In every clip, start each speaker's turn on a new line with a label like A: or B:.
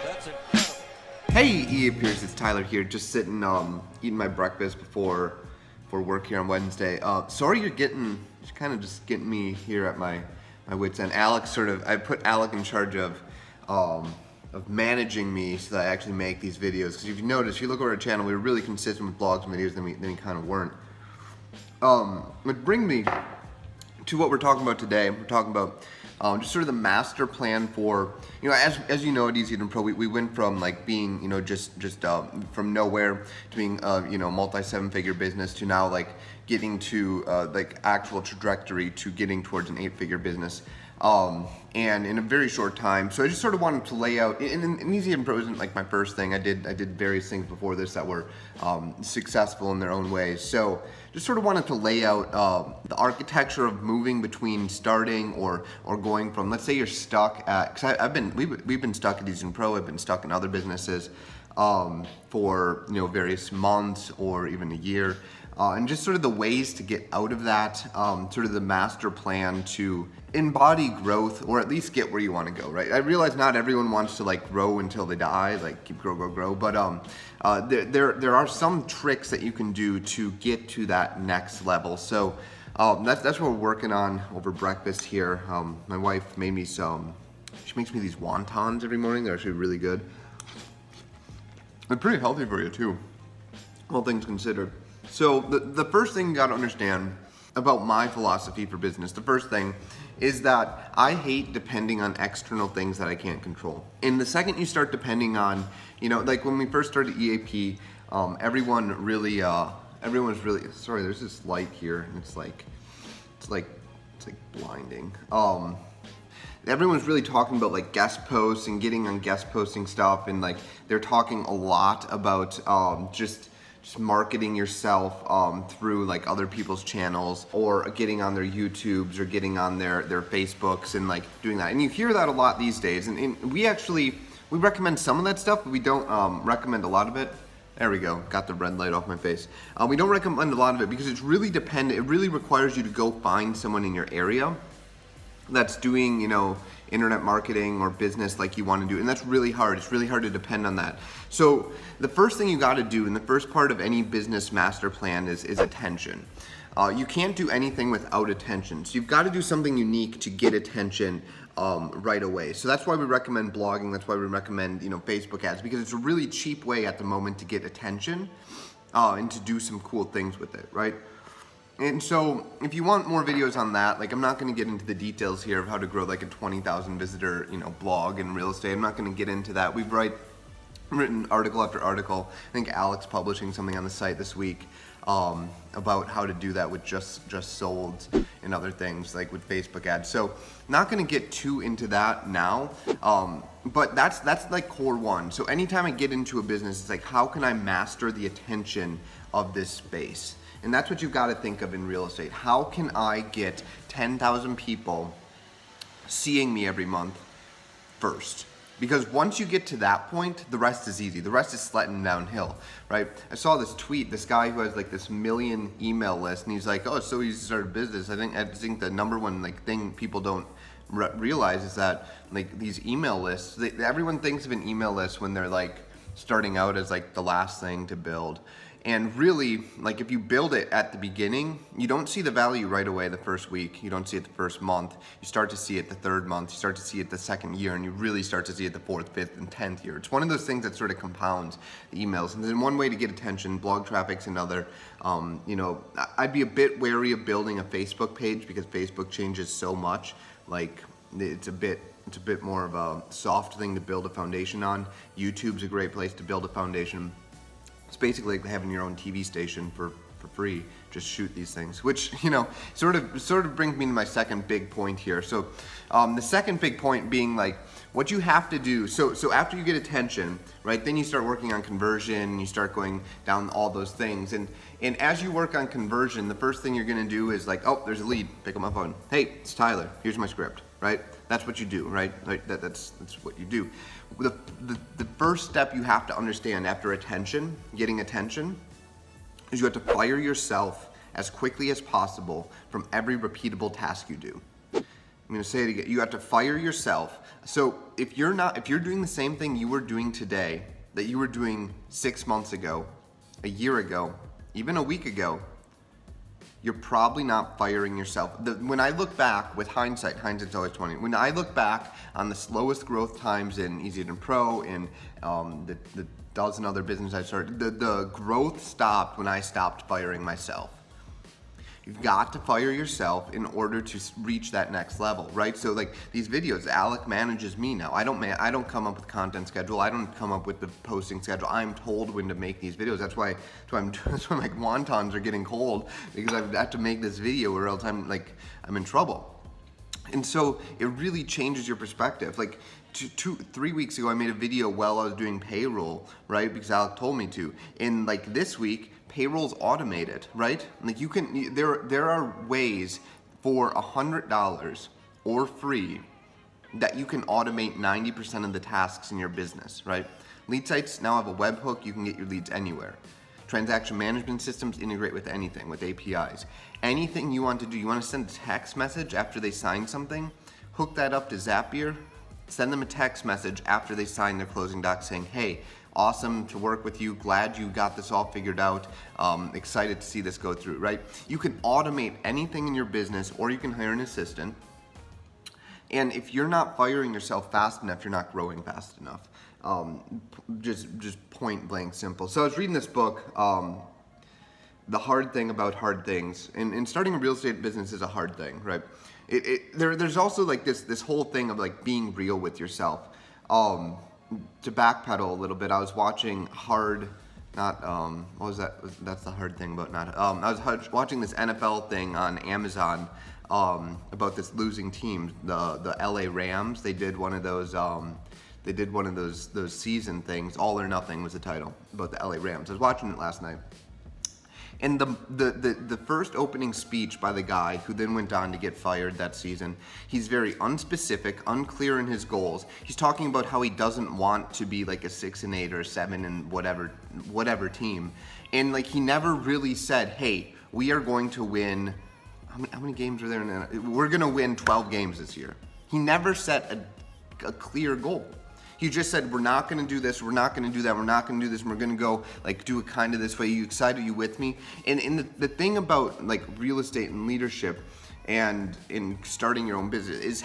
A: That's incredible.
B: Hey, EA Peers, it's Tyler here, just sitting, eating my breakfast before work here on Wednesday. Sorry you're getting me here at my wit's end. I put Alec in charge of managing me so that I actually make these videos. Because if you notice, if you look over our channel, we were really consistent with blogs and videos, then we kind of weren't. Would bring me to what we're talking about today. We're talking about just sort of the master plan for, as you know, at EasyAgentPro, we went from like being, just from nowhere to being, multi 7-figure business to now like getting to like actual trajectory to getting towards an 8-figure business. And in a very short time. So I just sort of wanted to lay out, and EasyAgentPro isn't like my first thing. I did various things before this that were successful in their own ways. So just sort of wanted to lay out the architecture of moving between starting or going from, let's say you're stuck at, because we've been stuck at EasyAgentPro, I've been stuck in other businesses for various months or even a year. And just sort of the ways to get out of that, sort of the master plan to embody growth, or at least get where you want to go, right? I realize not everyone wants to like grow until they die, like keep grow, but there are some tricks that you can do to get to that next level. So that's what we're working on over breakfast here. My wife made me she makes me these wontons every morning. They're actually really good. They're pretty healthy for you too, all things considered. So the first thing you got to understand about my philosophy for business, the first thing is that I hate depending on external things that I can't control. And the second you start depending on, like when we first started EAP, everyone was really, sorry, there's this light here and it's like blinding. Everyone's really talking about like guest posts and getting on guest posting stuff, and like they're talking a lot about just marketing yourself through like other people's channels, or getting on their YouTubes, or getting on their Facebooks, and like doing that. And you hear that a lot these days. And we recommend some of that stuff, but we don't recommend a lot of it. There we go, got the red light off my face. We don't recommend a lot of it because it's really dependent. It really requires you to go find someone in your area that's doing, internet marketing or business like you want to do, and that's really hard. It's really hard to depend on that. So the first thing you got to do in the first part of any business master plan is attention. You can't do anything without attention. So you've got to do something unique to get attention right away. So that's why we recommend blogging. That's why we recommend Facebook ads, because it's a really cheap way at the moment to get attention and to do some cool things with it, right? And so if you want more videos on that, like I'm not going to get into the details here of how to grow like a 20,000 visitor, blog in real estate. I'm not going to get into that. We've written article after article. I think Alec's publishing something on the site this week about how to do that with just sold and other things like with Facebook ads. So not going to get too into that now, but that's like core one. So anytime I get into a business, it's like, how can I master the attention of this space? And that's what you've got to think of in real estate. How can I get 10,000 people seeing me every month first? Because once you get to that point, the rest is easy. The rest is sledding downhill, right? I saw this tweet, this guy who has like this 1 million email list, and he's like, oh, it's so easy to start a business. I think the number one like thing people don't realize is that like these email lists, everyone thinks of an email list when they're like starting out as like the last thing to build. And really, like if you build it at the beginning, you don't see the value right away the first week. You don't see it the first month. You start to see it the third month. You start to see it the second year, and you really start to see it the 4th, 5th, and 10th year. It's one of those things that sort of compounds the emails. And then one way to get attention, blog traffic's another. I'd be a bit wary of building a Facebook page because Facebook changes so much. Like it's a bit more of a soft thing to build a foundation on. YouTube's a great place to build a foundation. It's basically like having your own TV station for free. Just shoot these things, which sort of brings me to my second big point here. So the second big point being like what you have to do. So after you get attention, right, then you start working on conversion. You start going down all those things, and as you work on conversion, the first thing you're going to do is like, oh, there's a lead. Pick up my phone. Hey, it's Tyler. Here's my script. Right? That's what you do, right? Like that's what you do. The first step you have to understand after getting attention, is you have to fire yourself as quickly as possible from every repeatable task you do. I'm going to say it again. You have to fire yourself. So if you're doing the same thing you were doing today that you were doing 6 months ago, a year ago, even a week ago, you're probably not firing yourself. When I look back with hindsight's always 20. When I look back on the slowest growth times in EasyAgentPro and the dozen other businesses I started, the growth stopped when I stopped firing myself. You've got to fire yourself in order to reach that next level, right? So like these videos, Alec manages me now. I don't come up with content schedule. I don't come up with the posting schedule. I'm told when to make these videos. That's why my wontons are getting cold, because I've got to make this video or else I'm in trouble. And so it really changes your perspective. Like 3 weeks ago, I made a video while I was doing payroll, right? Because Alec told me to. And like this week, payroll's automated, right? Like there are ways for $100 or free that you can automate 90% of the tasks in your business, right? Lead sites now have a webhook. You can get your leads anywhere. Transaction management systems integrate with anything, with APIs. Anything you want to do, you want to send a text message after they sign something, hook that up to Zapier, send them a text message after they sign their closing doc saying, hey, awesome to work with you, glad you got this all figured out, excited to see this go through, right? You can automate anything in your business, or you can hire an assistant. And if you're not firing yourself fast enough, you're not growing fast enough. Just point blank simple. So I was reading this book, The Hard Thing About Hard Things, and starting a real estate business is a hard thing, right? There's also like this whole thing of like being real with yourself. To backpedal a little bit, I was watching what was that? That's the hard thing about not. I was watching this NFL thing on Amazon about this losing team, the LA Rams. They did one of those. They did one of those season things. All or Nothing was the title, about the LA Rams. I was watching it last night. And the first opening speech by the guy who then went on to get fired that season, he's very unspecific, unclear in his goals. He's talking about how he doesn't want to be like a 6-8 or 7 and whatever team. And like he never really said, hey, we are going to win, how many games are there? We're going to win 12 games this year. He never set a clear goal. He just said, we're not going to do this, we're not going to do that, we're not going to do this, and we're going to go like do it kind of this way. You excited? Are you with me? And the thing about like real estate and leadership and in starting your own business is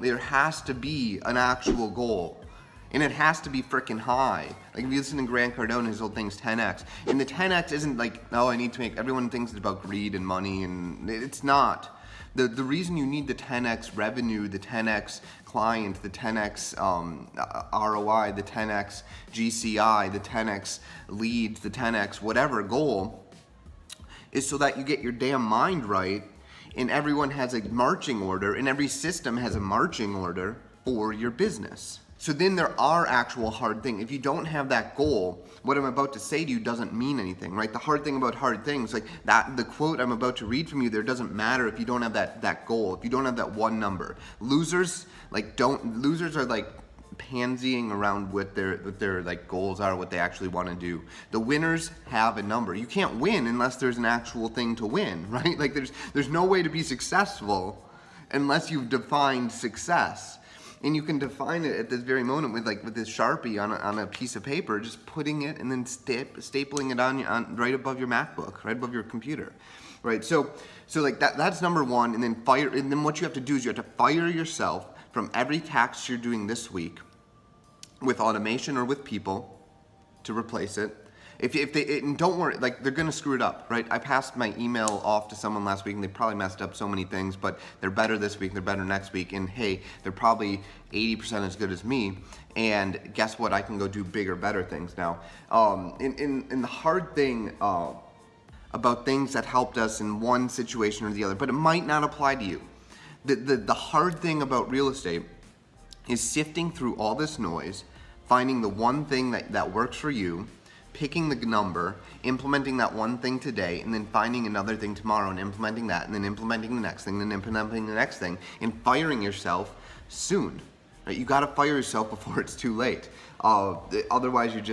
B: there has to be an actual goal. And it has to be freaking high. Like if you listen to Grant Cardone, his whole thing's 10X. And the 10X isn't like, oh, I need to make, everyone thinks it's about greed and money, and it's not. The reason you need the 10X revenue, the 10X client, the 10X ROI, the 10X GCI, the 10X leads, the 10X whatever goal is so that you get your damn mind right, and everyone has a marching order, and every system has a marching order for your business. So then there are actual hard things. If you don't have that goal, what I'm about to say to you doesn't mean anything, right? The hard thing about hard things, like that, the quote I'm about to read from you there doesn't matter if you don't have that goal, if you don't have that one number. Losers are like pansying around what their like goals are, what they actually want to do. The winners have a number. You can't win unless there's an actual thing to win, right? Like there's no way to be successful unless you've defined success. And you can define it at this very moment with this Sharpie on a piece of paper, just putting it and then stapling it on right above your MacBook, right above your computer, right? So like that's number one. And then what you have to do is you have to fire yourself from every task you're doing this week with automation or with people to replace it. And don't worry, like they're gonna screw it up, right? I passed my email off to someone last week and they probably messed up so many things, but they're better this week, they're better next week, and hey, they're probably 80% as good as me, and guess what? I can go do bigger, better things now. And the hard thing about things that helped us in one situation or the other, but it might not apply to you. The hard thing about real estate is sifting through all this noise, finding the one thing that works for you, picking the number, implementing that one thing today, and then finding another thing tomorrow and implementing that, and then implementing the next thing, then implementing the next thing, and firing yourself soon. Right? You got to fire yourself before it's too late. Otherwise, you're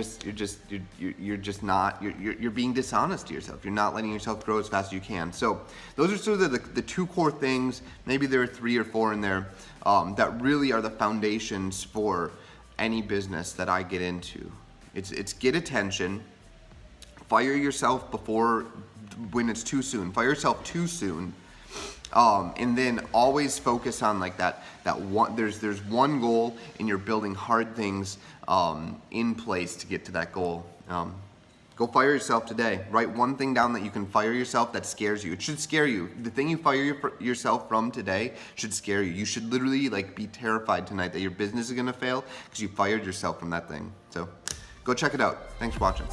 B: being dishonest to yourself. You're not letting yourself grow as fast as you can. So those are sort of the two core things. Maybe there are 3 or 4 in there that really are the foundations for any business that I get into. It's get attention, fire yourself when it's too soon. Fire yourself too soon. And then always focus on like that one. There's one goal, and you're building hard things in place to get to that goal. Go fire yourself today. Write one thing down that you can fire yourself that scares you. It should scare you. The thing you fire yourself from today should scare you. You should literally like be terrified tonight that your business is gonna fail because you fired yourself from that thing. So go check it out. Thanks for watching.